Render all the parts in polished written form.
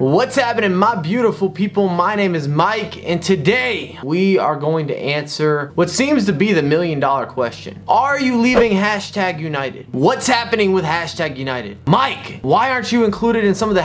What's happening, my beautiful people? My name is Mike, and today we are going to answer what seems to be the million-dollar question. Are you leaving #United? What's happening with #United? Mike, why aren't you included in some of the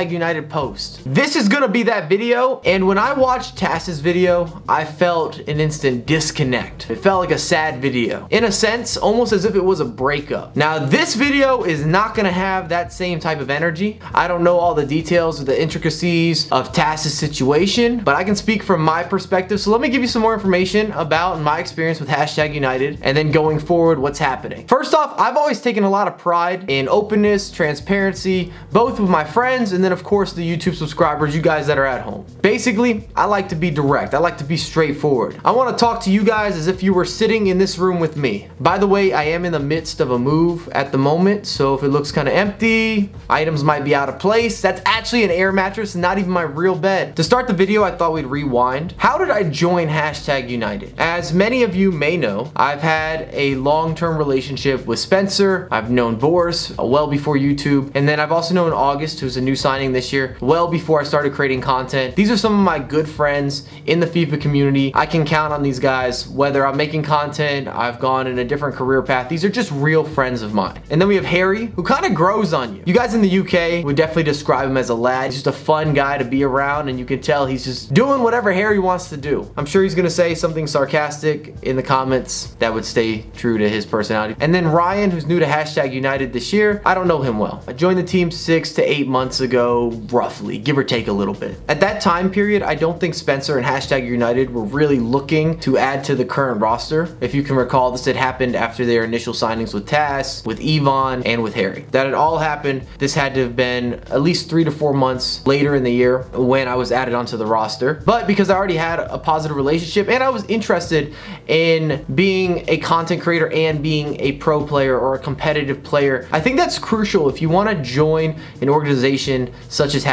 #United posts? This is gonna be that video, and when I watched Tass's video, I felt an instant disconnect. It felt like a sad video. In a sense, almost as if it was a breakup. Now, this video is not gonna have that same type of energy. I don't know all the details of the intricacies of Tass's situation, but I can speak from my perspective. So let me give you some more information about my experience with #United and then going forward what's happening. First off, I've always taken a lot of pride in openness, transparency, both with my friends and then of course the YouTube subscribers, you guys that are at home. Basically, I like to be direct. I like to be straightforward. I want to talk to you guys as if you were sitting in this room with me. By the way, I am in the midst of a move at the moment, so if it looks kind of empty, items might be out of place. That's actually an air mattress, not even my real bed. To start the video, I thought we'd rewind. How did I join #United? As many of you may know, I've had a long-term relationship with Spencer. I've known Boris well before YouTube, and then I've also known August, who's a new signing this year, well before I started creating content. These are some of my good friends in the FIFA community. I can count on these guys, whether I'm making content, I've gone in a different career path. These are just real friends of mine. And then we have Harry, who kind of grows on you. You guys in the UK would definitely describe him as a lad. He's just a fun guy to be around, and you can tell he's just doing whatever Harry wants to do. I'm sure he's gonna say something sarcastic in the comments that would stay true to his personality. And then Ryan, who's new to #United this year. I don't know him well. I joined the team 6 to 8 months ago, roughly, give or take a little bit. At that time period, I don't think Spencer and #United were really looking to add to the current roster. If you can recall, this had happened after their initial signings with Tass, with Yvonne, and with Harry. That had all happened. This had to have been at least 3 to 4 months later in the year when I was added onto the roster. But because I already had a positive relationship and I was interested in being a content creator and being a pro player or a competitive player, I think that's crucial if you want to join an organization such as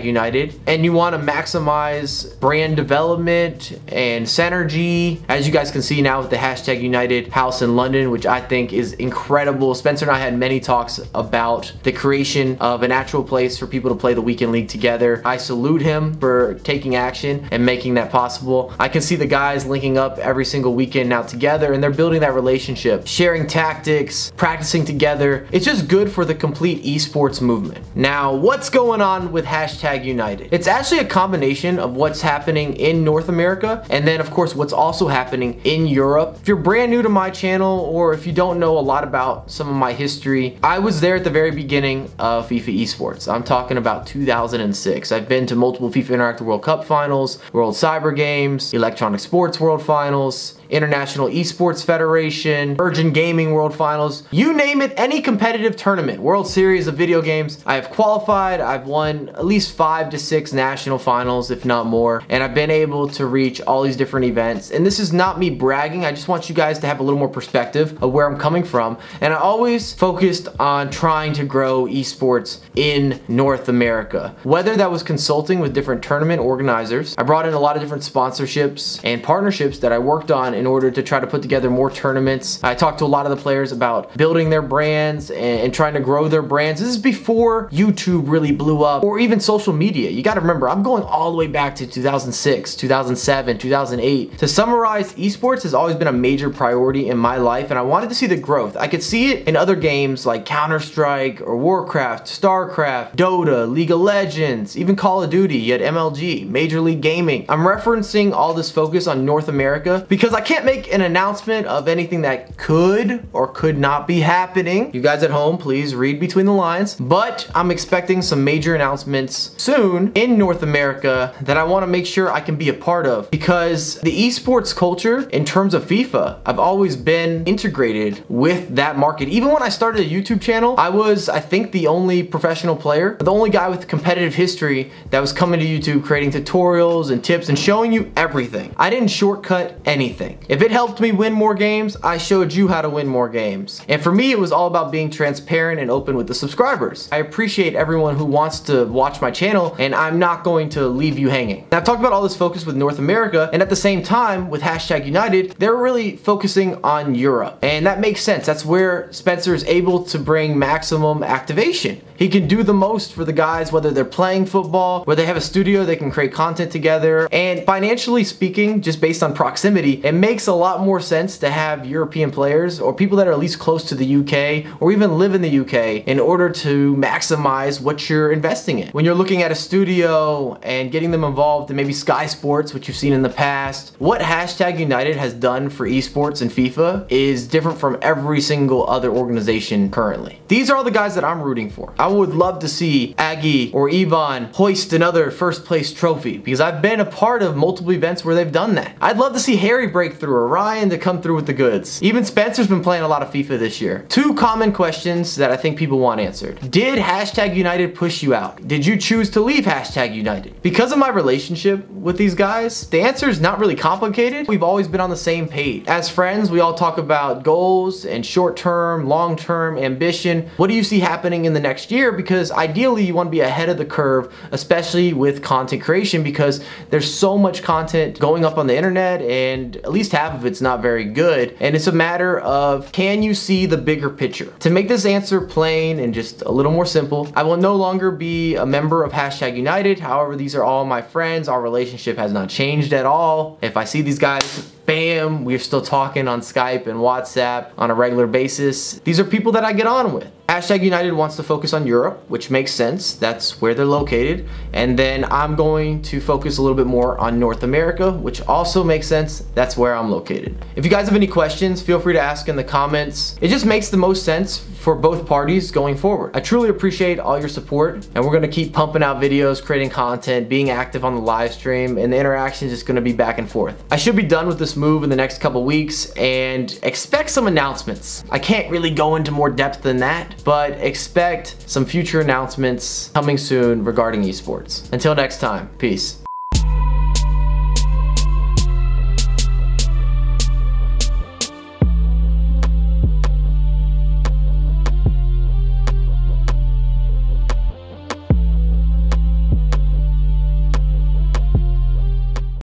#United and you want to maximize brand development and synergy. As you guys can see now with the #United house in London, which I think is incredible. Spencer and I had many talks about the creation of an actual place for people to play the weekend league together. I salute him for taking action and making that possible. I can see the guys linking up every single weekend now together, and they're building that relationship, sharing tactics, practicing together. It's just good for the complete esports movement. Now, what's going on with #United? It's actually a combination of what's happening in North America and then of course what's also happening in Europe. If you're brand new to my channel or if you don't know a lot about some of my history, I was there at the very beginning of FIFA Esports. I'm talking about 2006. I've been to multiple FIFA Interactive World Cup finals, World Cyber Games, Electronic Sports World Finals, International Esports Federation, Virgin Gaming World Finals, you name it, any competitive tournament, World Series of video games. I have qualified, I've won at least 5 to 6 national finals, if not more, and I've been able to reach all these different events. And this is not me bragging, I just want you guys to have a little more perspective of where I'm coming from. And I always focused on trying to grow esports in North America. Whether that was consulting with different tournament organizers, I brought in a lot of different sponsorships and partnerships that I worked on in order to try to put together more tournaments. I talked to a lot of the players about building their brands and trying to grow their brands. This is before YouTube really blew up or even social media. You gotta remember, I'm going all the way back to 2006, 2007, 2008. To summarize, esports has always been a major priority in my life, and I wanted to see the growth. I could see it in other games like Counter-Strike or Warcraft, StarCraft, Dota, League of Legends, even Call of Duty. You had MLG, Major League Gaming. I'm referencing all this focus on North America because I can't make an announcement of anything that could or could not be happening. You guys at home, please read between the lines. But I'm expecting some major announcements soon in North America that I want to make sure I can be a part of, because the esports culture in terms of FIFA, I've always been integrated with that market. Even when I started a YouTube channel, I was, I think, the only professional player, the only guy with competitive history that was coming to YouTube creating tutorials and tips and showing you everything. I didn't shortcut anything. think. If it helped me win more games, I showed you how to win more games. And for me, it was all about being transparent and open with the subscribers. I appreciate everyone who wants to watch my channel, and I'm not going to leave you hanging. Now, I've talked about all this focus with North America, and at the same time, with #United, they're really focusing on Europe. And that makes sense. That's where Spencer is able to bring maximum activation. He can do the most for the guys, whether they're playing football, where they have a studio, they can create content together. And financially speaking, just based on proximity, it makes a lot more sense to have European players or people that are at least close to the UK or even live in the UK in order to maximize what you're investing in. When you're looking at a studio and getting them involved in maybe Sky Sports, which you've seen in the past, what #United has done for esports and FIFA is different from every single other organization currently. These are all the guys that I'm rooting for. I would love to see Aggie or Ivan hoist another first place trophy because I've been a part of multiple events where they've done that. I'd love to see Harry break through or Ryan to come through with the goods. Even Spencer's been playing a lot of FIFA this year. Two common questions that I think people want answered. Did #United push you out? Did you choose to leave #United? Because of my relationship with these guys, the answer is not really complicated. We've always been on the same page. As friends, we all talk about goals and short-term, long-term ambition. What do you see happening in the next year? Because ideally you want to be ahead of the curve, especially with content creation, because there's so much content going up on the internet and at least half of it's not very good. And it's a matter of, can you see the bigger picture? To make this answer plain and just a little more simple, I will no longer be a member of #United. However, these are all my friends. Our relationship has not changed at all. If I see these guys, bam, we're still talking on Skype and WhatsApp on a regular basis. These are people that I get on with. #United wants to focus on Europe, which makes sense. That's where they're located. And then I'm going to focus a little bit more on North America, which also makes sense. That's where I'm located. If you guys have any questions, feel free to ask in the comments. It just makes the most sense for both parties going forward. I truly appreciate all your support, and we're gonna keep pumping out videos, creating content, being active on the live stream, and the interaction is just gonna be back and forth. I should be done with this move in the next couple weeks, and expect some announcements. I can't really go into more depth than that, but expect some future announcements coming soon regarding esports. Until next time, peace.